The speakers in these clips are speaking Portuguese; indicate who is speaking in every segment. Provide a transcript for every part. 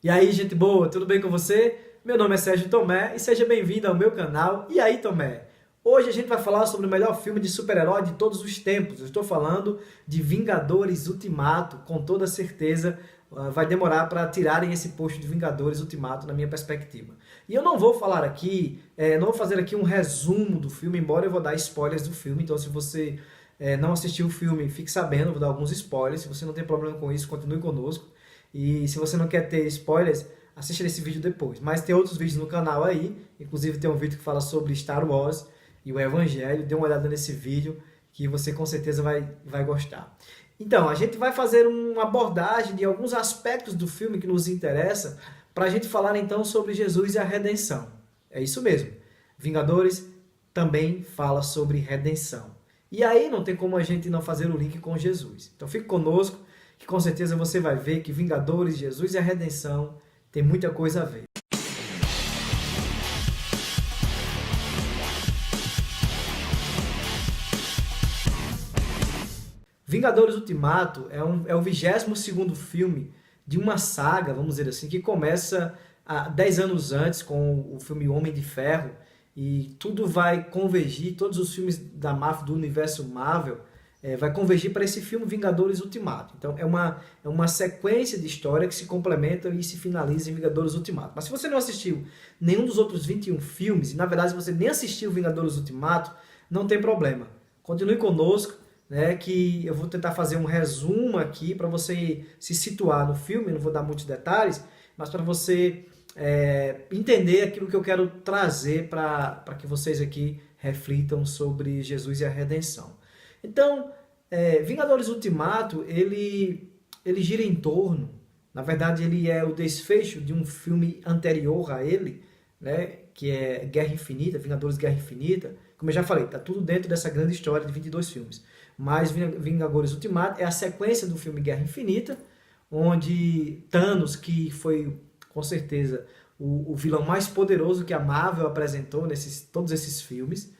Speaker 1: E aí, gente boa, tudo bem com você? Meu nome é Sérgio Tomé e seja bem-vindo ao meu canal. E aí, Tomé? Hoje a gente vai falar sobre o melhor filme de super-herói de todos os tempos. Eu estou falando de Vingadores Ultimato, com toda certeza vai demorar para tirarem esse posto de Vingadores Ultimato na minha perspectiva. E eu não vou falar aqui, não vou fazer aqui um resumo do filme, embora eu vou dar spoilers do filme. Então, se você não assistiu o filme, fique sabendo, eu vou dar alguns spoilers. Se você não tem problema com isso, continue conosco. E se você não quer ter spoilers, assista esse vídeo depois. Mas tem outros vídeos no canal aí, inclusive tem um vídeo que fala sobre Star Wars e o Evangelho. Dê uma olhada nesse vídeo que você com certeza vai gostar. Então, a gente vai fazer uma abordagem de alguns aspectos do filme que nos interessa para a gente falar então sobre Jesus e a redenção. É isso mesmo. Vingadores também fala sobre redenção. E aí não tem como a gente não fazer o link com Jesus. Então fique conosco, que com certeza você vai ver que Vingadores, Jesus e a redenção tem muita coisa a ver. Vingadores Ultimato é o 22º filme de uma saga, vamos dizer assim, que começa 10 anos antes com o filme Homem de Ferro, e tudo vai convergir, todos os filmes da Marvel, do universo Marvel, vai convergir para esse filme Vingadores Ultimato. Então é uma sequência de história que se complementa e se finaliza em Vingadores Ultimato. Mas se você não assistiu nenhum dos outros 21 filmes, e na verdade você nem assistiu Vingadores Ultimato, não tem problema. Continue conosco, né, que eu vou tentar fazer um resumo aqui para você se situar no filme, não vou dar muitos detalhes, mas para você entender aquilo que eu quero trazer para que vocês aqui reflitam sobre Jesus e a redenção. Então, Vingadores Ultimato, ele gira em torno, na verdade ele é o desfecho de um filme anterior a ele, né, que é Guerra Infinita, Vingadores Guerra Infinita. Como eu já falei, está tudo dentro dessa grande história de 22 filmes. Mas Vingadores Ultimato é a sequência do filme Guerra Infinita, onde Thanos, que foi com certeza o vilão mais poderoso que a Marvel apresentou nesses todos esses filmes,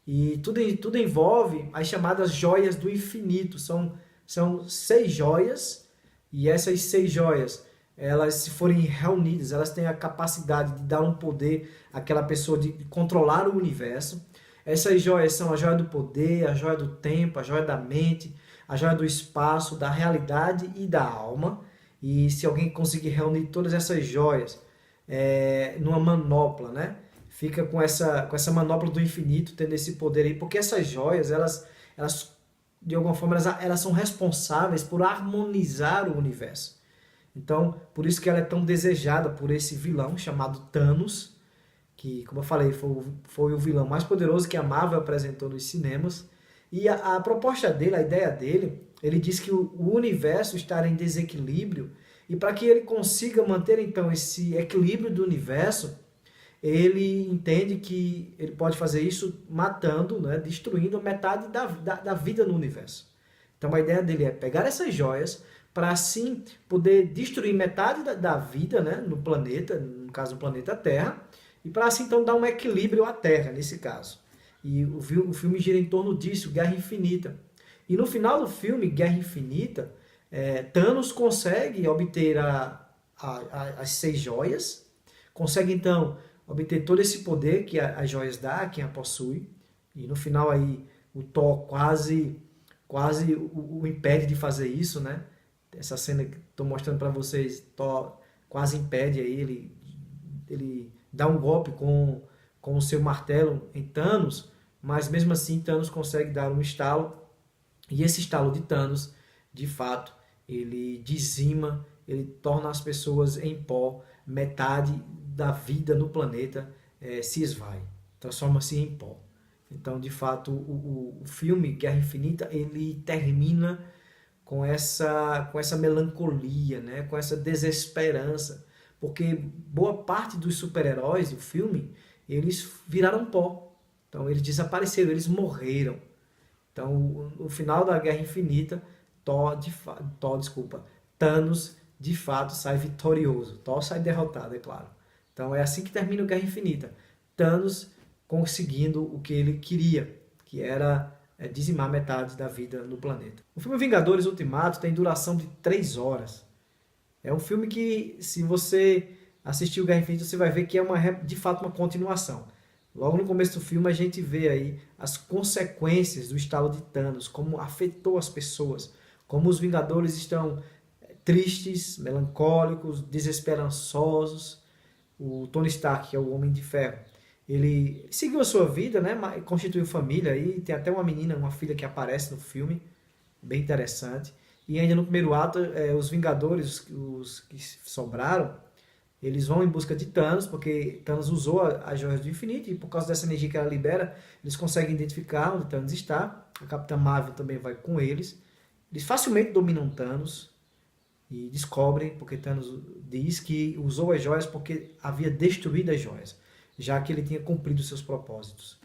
Speaker 1: e tudo envolve as chamadas joias do infinito. São 6 joias, e essas 6 joias, elas, se forem reunidas, elas têm a capacidade de dar um poder àquela pessoa de controlar o universo. Essas joias são a joia do poder, a joia do tempo, a joia da mente, a joia do espaço, da realidade e da alma. E se alguém conseguir reunir todas essas joias numa manopla, né? Fica com essa manopla do infinito, tendo esse poder aí, porque essas joias, elas de alguma forma, elas são responsáveis por harmonizar o universo. Então, por isso que ela é tão desejada por esse vilão chamado Thanos, que, como eu falei, foi o vilão mais poderoso que a Marvel apresentou nos cinemas. E a proposta dele, a ideia dele, ele diz que o universo está em desequilíbrio, e para que ele consiga manter então esse equilíbrio do universo, ele entende que ele pode fazer isso matando, né, destruindo metade da vida no universo. Então a ideia dele é pegar essas joias para assim poder destruir metade da vida, né, no planeta, no caso do planeta Terra, e para assim então dar um equilíbrio à Terra, nesse caso. E o filme gira em torno disso, Guerra Infinita. E no final do filme, Guerra Infinita, Thanos consegue obter as 6 joias, consegue então obter todo esse poder que as joias dá a quem a possui, e no final aí o Thor quase o impede de fazer isso, né? Essa cena que estou mostrando para vocês, Thor quase impede aí, ele dá um golpe com o seu martelo em Thanos, mas mesmo assim Thanos consegue dar um estalo, e esse estalo de Thanos, de fato, ele dizima, ele torna as pessoas em pó, metade da vida no planeta se esvai, transforma-se em pó. Então, de fato, o filme Guerra Infinita, ele termina com essa melancolia, né? Com essa desesperança, porque boa parte dos super-heróis do filme, eles viraram pó. Então, eles desapareceram, eles morreram. Então, no final da Guerra Infinita, Thanos de fato sai vitorioso. Thor sai derrotado, é claro. Então é assim que termina o Guerra Infinita. Thanos conseguindo o que ele queria, que era dizimar metade da vida no planeta. O filme Vingadores Ultimato tem duração de 3 horas. É um filme que, se você assistir o Guerra Infinita, você vai ver que é de fato uma continuação. Logo no começo do filme a gente vê aí as consequências do estalo de Thanos, como afetou as pessoas, como os Vingadores estão tristes, melancólicos, desesperançosos. O Tony Stark, que é o Homem de Ferro, ele seguiu a sua vida, né? Constituiu família aí, tem até uma menina, uma filha que aparece no filme, bem interessante. E ainda no primeiro ato, os Vingadores, os que sobraram, eles vão em busca de Thanos, porque Thanos usou as Joias do Infinito e por causa dessa energia que ela libera, eles conseguem identificar onde Thanos está. A Capitã Marvel também vai com eles. Eles facilmente dominam Thanos e descobrem, porque Thanos diz que usou as joias porque havia destruído as joias, já que ele tinha cumprido seus propósitos.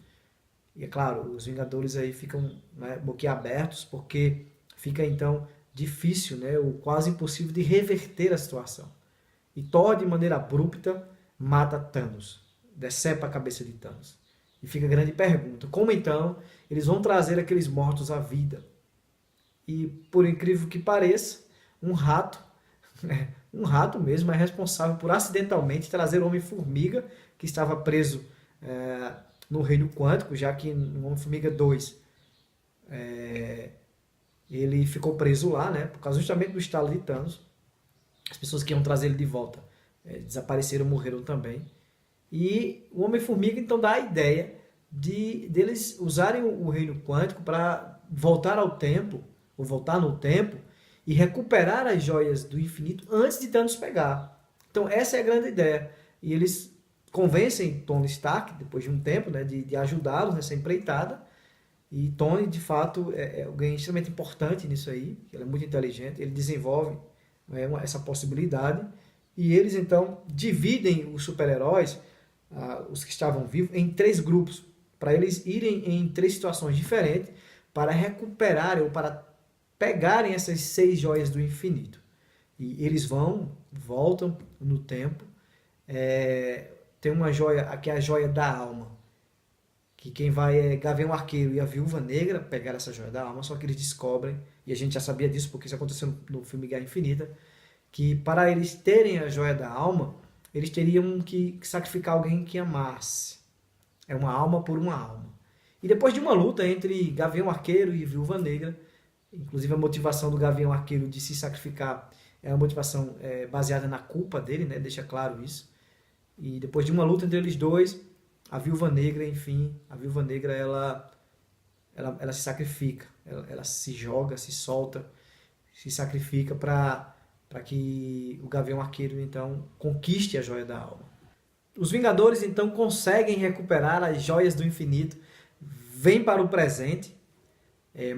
Speaker 1: E é claro, os Vingadores aí ficam, né, boquiabertos, porque fica então difícil, né, ou quase impossível de reverter a situação. E Thor, de maneira abrupta, mata Thanos, decepa a cabeça de Thanos. E fica a grande pergunta, como então eles vão trazer aqueles mortos à vida? E por incrível que pareça, um rato, né, um rato mesmo, é responsável por acidentalmente trazer o Homem-Formiga, que estava preso no Reino Quântico, já que no Homem-Formiga 2 ele ficou preso lá, né, por causa justamente do estalo de Thanos. As pessoas que iam trazer ele de volta desapareceram, morreram também. E o Homem-Formiga então dá a ideia deles usarem o Reino Quântico para voltar ao tempo, ou voltar no tempo, e recuperar as joias do infinito antes de Thanos pegar. Então essa é a grande ideia. E eles convencem Tony Stark, depois de um tempo, né, de ajudá-los nessa empreitada. E Tony, de fato, é alguém extremamente importante nisso aí. Ele é muito inteligente, ele desenvolve essa possibilidade. E eles, então, dividem os super-heróis, os que estavam vivos, em 3 grupos, para eles irem em 3 situações diferentes para recuperarem ou para pegarem essas 6 joias do infinito. E eles voltam no tempo. Tem uma joia, que é a joia da alma, que quem vai é Gavião Arqueiro e a Viúva Negra pegar essa joia da alma, só que eles descobrem, e a gente já sabia disso porque isso aconteceu no filme Guerra Infinita, que para eles terem a joia da alma, eles teriam que sacrificar alguém que amasse. É uma alma por uma alma. E depois de uma luta entre Gavião Arqueiro e Viúva Negra, inclusive a motivação do Gavião Arqueiro de se sacrificar é uma motivação baseada na culpa dele, né? Deixa claro isso. E depois de uma luta entre eles dois, a Viúva Negra, enfim, a Viúva Negra ela se sacrifica, ela se joga, se solta, se sacrifica para que o Gavião Arqueiro então conquiste a Joia da Alma. Os Vingadores então conseguem recuperar as Joias do Infinito, vêm para o presente,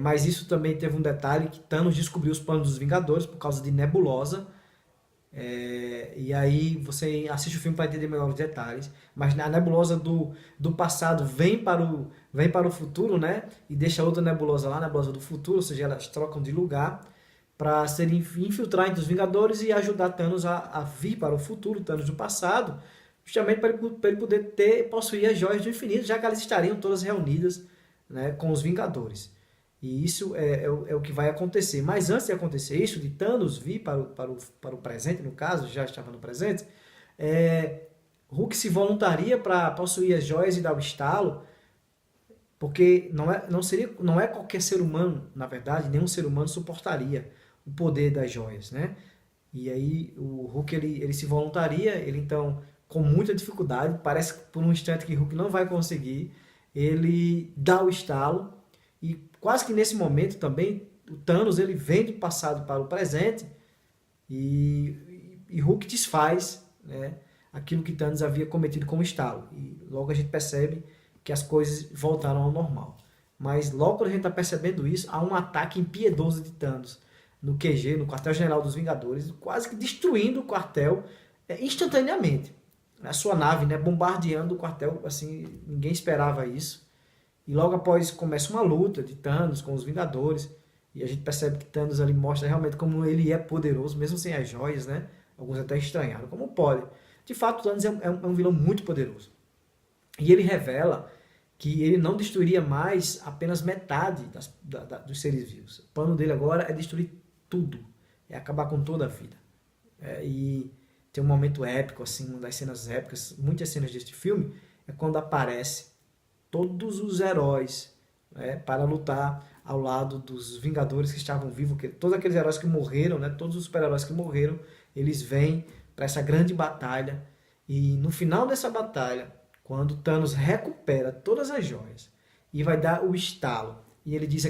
Speaker 1: mas isso também teve um detalhe, que Thanos descobriu os planos dos Vingadores por causa de Nebulosa. E aí você assiste o filme para entender melhor os detalhes, mas a nebulosa do passado vem para o futuro, né? E deixa outra nebulosa lá, a nebulosa do futuro, ou seja, elas trocam de lugar para serem infiltrar entre os Vingadores e ajudar Thanos a vir para o futuro, Thanos do passado, justamente para ele poder possuir as joias do infinito, já que elas estariam todas reunidas, né, com os Vingadores. E isso é o que vai acontecer. Mas antes de acontecer isso, de Thanos vir para o presente, no caso, já estava no presente, Hulk se voluntaria para possuir as joias e dar o estalo, porque não é qualquer ser humano, na verdade, nenhum ser humano suportaria o poder das joias, né? E aí o Hulk ele se voluntaria, ele então, com muita dificuldade, parece por um instante que Hulk não vai conseguir, ele dá o estalo. E quase que nesse momento também, o Thanos ele vem do passado para o presente e Hulk desfaz, né, aquilo que Thanos havia cometido com o estalo. E logo a gente percebe que as coisas voltaram ao normal. Mas logo quando a gente está percebendo isso, há um ataque impiedoso de Thanos no QG, no quartel-general dos Vingadores, quase que destruindo o quartel instantaneamente. A sua nave, né, bombardeando o quartel, assim, ninguém esperava isso. E logo após começa uma luta de Thanos com os Vingadores. E a gente percebe que Thanos ali mostra realmente como ele é poderoso, mesmo sem as joias, né? Alguns até estranharam. Como pode? De fato, Thanos é um vilão muito poderoso. E ele revela que ele não destruiria mais apenas metade dos seres vivos. O plano dele agora é destruir tudo. É acabar com toda a vida. E tem um momento épico, assim, uma das cenas épicas, muitas cenas deste filme, é quando aparece todos os heróis, né, para lutar ao lado dos Vingadores que estavam vivos, que todos aqueles heróis que morreram, né, todos os super-heróis que morreram, eles vêm para essa grande batalha. E no final dessa batalha, quando Thanos recupera todas as joias e vai dar o estalo, e ele diz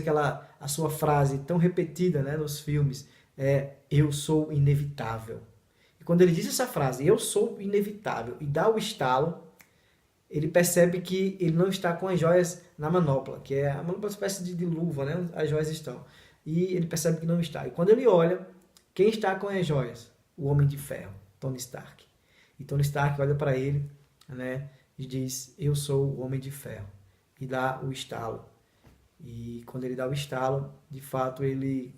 Speaker 1: a sua frase tão repetida, né, nos filmes, eu sou inevitável. E quando ele diz essa frase, eu sou inevitável, e dá o estalo, ele percebe que ele não está com as joias na manopla, que é a manopla, é uma espécie de luva, né? As joias estão. E ele percebe que não está. E quando ele olha, quem está com as joias? O Homem de Ferro, Tony Stark. E Tony Stark olha para ele, né, e diz, eu sou o Homem de Ferro. E dá o estalo. E quando ele dá o estalo, de fato ele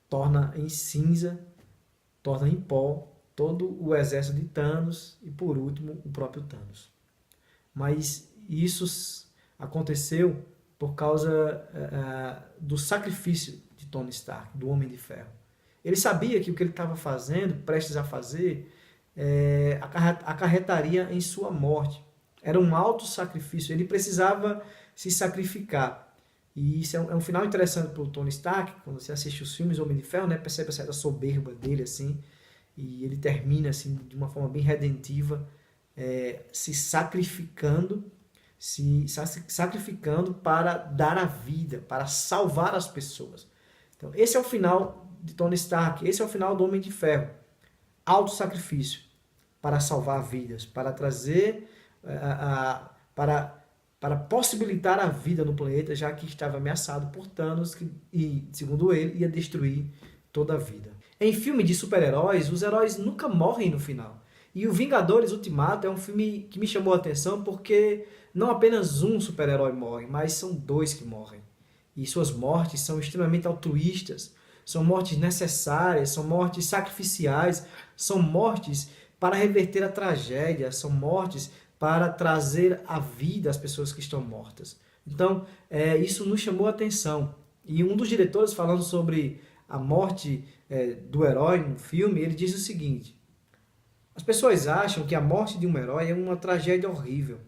Speaker 1: torna em cinza, torna em pó todo o exército de Thanos e, por último, o próprio Thanos. Mas isso aconteceu por causa do sacrifício de Tony Stark, do Homem de Ferro. Ele sabia que o que ele estava fazendo, prestes a fazer, acarretaria em sua morte. Era um alto sacrifício, ele precisava se sacrificar. E isso é um final interessante para o Tony Stark, quando você assiste os filmes do Homem de Ferro, né, percebe a certa soberba dele, assim, e ele termina assim, de uma forma bem redentiva, se sacrificando para dar a vida, para salvar as pessoas. Então, esse é o final de Tony Stark, esse é o final do Homem de Ferro. Auto-sacrifício para salvar vidas, para trazer, para possibilitar a vida no planeta, já que estava ameaçado por Thanos, e, segundo ele, ia destruir toda a vida. Em filme de super-heróis, os heróis nunca morrem no final. E o Vingadores Ultimato é um filme que me chamou a atenção porque não apenas um super-herói morre, mas são dois que morrem. E suas mortes são extremamente altruístas, são mortes necessárias, são mortes sacrificiais, são mortes para reverter a tragédia, são mortes para trazer a vida às pessoas que estão mortas. Então, isso nos chamou a atenção. E um dos diretores, falando sobre a morte do herói no filme, ele diz o seguinte: as pessoas acham que a morte de um herói é uma tragédia horrível,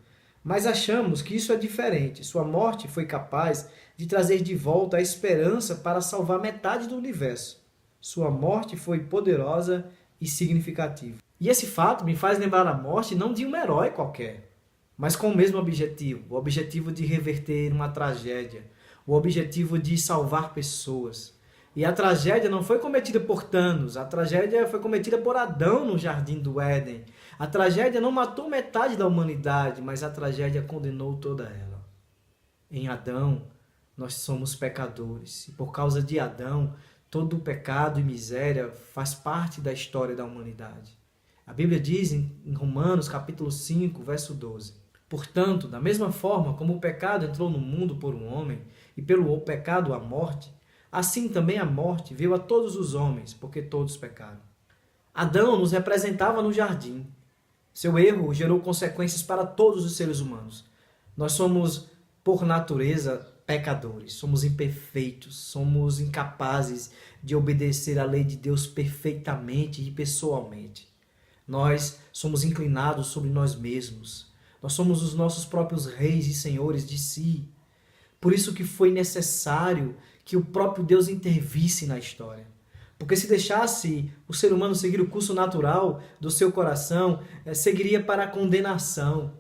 Speaker 1: mas achamos que isso é diferente. Sua morte foi capaz de trazer de volta a esperança para salvar metade do universo. Sua morte foi poderosa e significativa. E esse fato me faz lembrar a morte não de um herói qualquer, mas com o mesmo objetivo, o objetivo de reverter uma tragédia, o objetivo de salvar pessoas. E a tragédia não foi cometida por Thanos, a tragédia foi cometida por Adão no Jardim do Éden. A tragédia não matou metade da humanidade, mas a tragédia condenou toda ela. Em Adão, nós somos pecadores, e por causa de Adão, todo o pecado e miséria faz parte da história da humanidade. A Bíblia diz em Romanos capítulo 5, verso 12: portanto, da mesma forma como o pecado entrou no mundo por um homem, e pelo pecado a morte, assim também a morte veio a todos os homens, porque todos pecaram. Adão nos representava no jardim. Seu erro gerou consequências para todos os seres humanos. Nós somos, por natureza, pecadores, somos imperfeitos, somos incapazes de obedecer à lei de Deus perfeitamente e pessoalmente. Nós somos inclinados sobre nós mesmos. Nós somos os nossos próprios reis e senhores de si. Por isso que foi necessário que o próprio Deus intervisse na história. Porque se deixasse o ser humano seguir o curso natural do seu coração, seguiria para a condenação.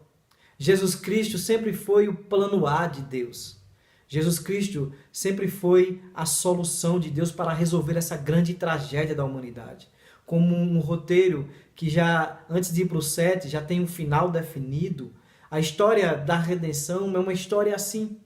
Speaker 1: Jesus Cristo sempre foi o plano A de Deus. Jesus Cristo sempre foi a solução de Deus para resolver essa grande tragédia da humanidade. Como um roteiro que já, antes de ir para o 7, já tem um final definido, a história da redenção é uma história assim.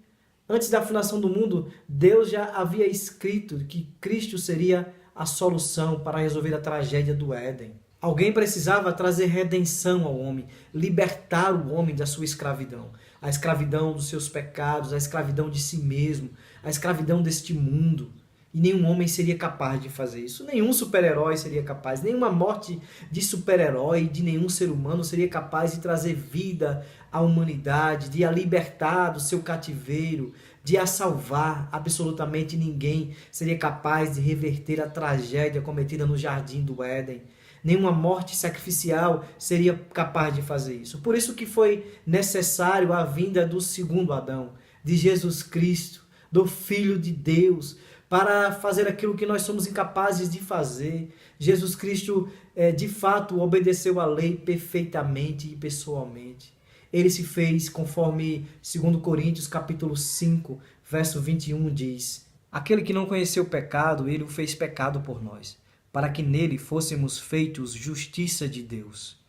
Speaker 1: Antes da fundação do mundo, Deus já havia escrito que Cristo seria a solução para resolver a tragédia do Éden. Alguém precisava trazer redenção ao homem, libertar o homem da sua escravidão. A escravidão dos seus pecados, a escravidão de si mesmo, a escravidão deste mundo. E nenhum homem seria capaz de fazer isso. Nenhum super-herói seria capaz. Nenhuma morte de super-herói, de nenhum ser humano seria capaz de trazer vida à humanidade, de a libertar do seu cativeiro, de a salvar. Absolutamente ninguém seria capaz de reverter a tragédia cometida no jardim do Éden. Nenhuma morte sacrificial seria capaz de fazer isso. Por isso que foi necessário a vinda do segundo Adão, de Jesus Cristo, do Filho de Deus, para fazer aquilo que nós somos incapazes de fazer. Jesus Cristo, de fato, obedeceu à lei perfeitamente e pessoalmente. Ele se fez conforme 2 Coríntios capítulo 5, verso 21 diz: aquele que não conheceu o pecado, ele o fez pecado por nós, para que nele fôssemos feitos justiça de Deus.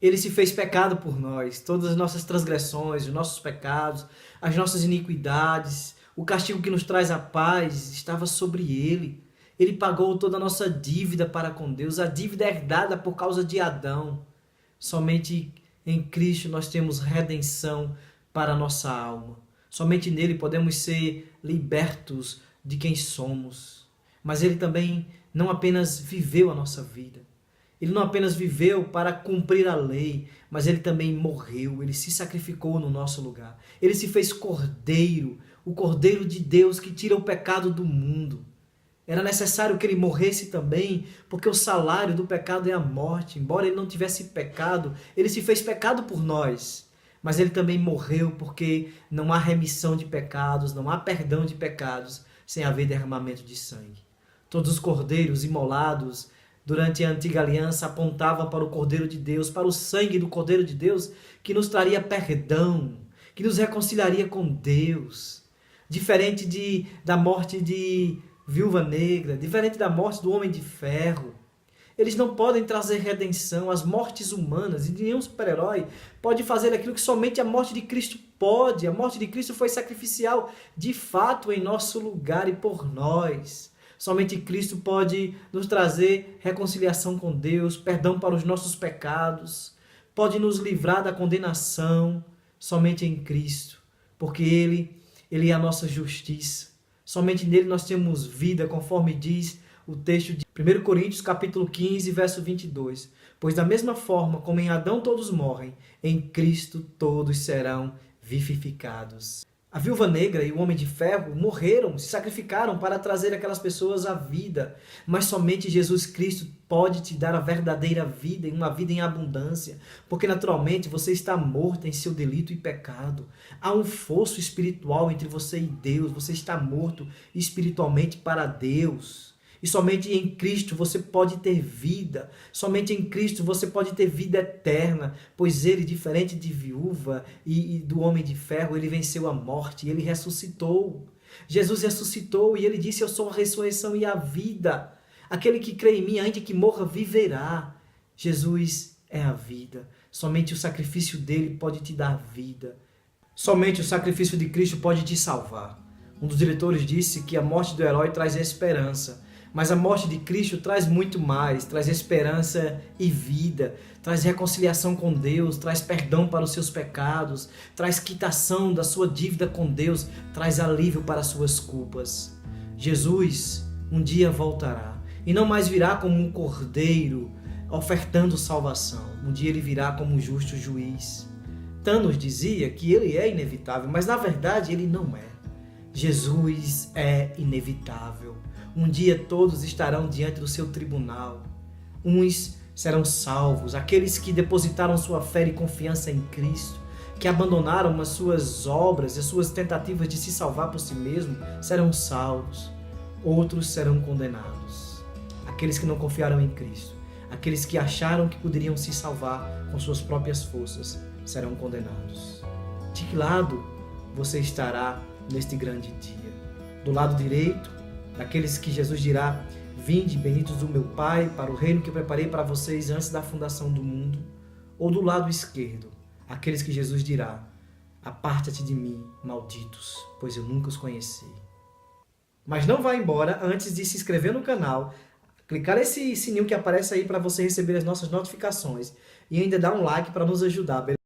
Speaker 1: Ele se fez pecado por nós, todas as nossas transgressões, os nossos pecados, as nossas iniquidades, o castigo que nos traz a paz estava sobre ele. Ele pagou toda a nossa dívida para com Deus, a dívida herdada por causa de Adão. Somente em Cristo nós temos redenção para a nossa alma. Somente nele podemos ser libertos de quem somos. Mas ele também não apenas viveu a nossa vida. Ele não apenas viveu para cumprir a lei, mas ele também morreu, ele se sacrificou no nosso lugar. Ele se fez cordeiro, o cordeiro de Deus que tira o pecado do mundo. Era necessário que ele morresse também, porque o salário do pecado é a morte. Embora ele não tivesse pecado, ele se fez pecado por nós. Mas ele também morreu porque não há remissão de pecados, não há perdão de pecados sem haver derramamento de sangue. Todos os cordeiros imolados durante a antiga aliança apontavam para o Cordeiro de Deus, para o sangue do Cordeiro de Deus, que nos traria perdão, que nos reconciliaria com Deus. Diferente da morte de Viúva Negra, diferente da morte do Homem de Ferro. Eles não podem trazer redenção. As mortes humanas, e nenhum super-herói pode fazer aquilo que somente a morte de Cristo pode. A morte de Cristo foi sacrificial, de fato, em nosso lugar e por nós. Somente Cristo pode nos trazer reconciliação com Deus, perdão para os nossos pecados, pode nos livrar da condenação, somente em Cristo, porque Ele é a nossa justiça. Somente nele nós temos vida, conforme diz o texto de 1 Coríntios capítulo 15, verso 22. Pois da mesma forma como em Adão todos morrem, em Cristo todos serão vivificados. A Viúva Negra e o Homem de Ferro morreram, se sacrificaram para trazer aquelas pessoas à vida. Mas somente Jesus Cristo pode te dar a verdadeira vida, uma vida em abundância. Porque naturalmente você está morto em seu delito e pecado. Há um fosso espiritual entre você e Deus. Você está morto espiritualmente para Deus. E somente em Cristo você pode ter vida. Somente em Cristo você pode ter vida eterna. Pois ele, diferente de viúva e do Homem de Ferro, ele venceu a morte. Ele ressuscitou. Jesus ressuscitou e ele disse: eu sou a ressurreição e a vida. Aquele que crê em mim, ainda que morra, viverá. Jesus é a vida. Somente o sacrifício dele pode te dar vida. Somente o sacrifício de Cristo pode te salvar. Um dos diretores disse que a morte do herói traz esperança. Mas a morte de Cristo traz muito mais, traz esperança e vida, traz reconciliação com Deus, traz perdão para os seus pecados, traz quitação da sua dívida com Deus, traz alívio para as suas culpas. Jesus um dia voltará e não mais virá como um cordeiro ofertando salvação. Um dia ele virá como um justo juiz. Thanos dizia que ele é inevitável, mas na verdade ele não é. Jesus é inevitável. Um dia todos estarão diante do seu tribunal. Uns serão salvos, aqueles que depositaram sua fé e confiança em Cristo, que abandonaram as suas obras e as suas tentativas de se salvar por si mesmo, serão salvos. Outros serão condenados. Aqueles que não confiaram em Cristo, aqueles que acharam que poderiam se salvar com suas próprias forças, serão condenados. De que lado você estará neste grande dia? Do lado direito, daqueles que Jesus dirá: vinde, benditos do meu Pai, para o reino que eu preparei para vocês antes da fundação do mundo? Ou do lado esquerdo, aqueles que Jesus dirá: aparta-te de mim, malditos, pois eu nunca os conheci. Mas não vá embora antes de se inscrever no canal, clicar nesse sininho que aparece aí para você receber as nossas notificações e ainda dar um like para nos ajudar, beleza?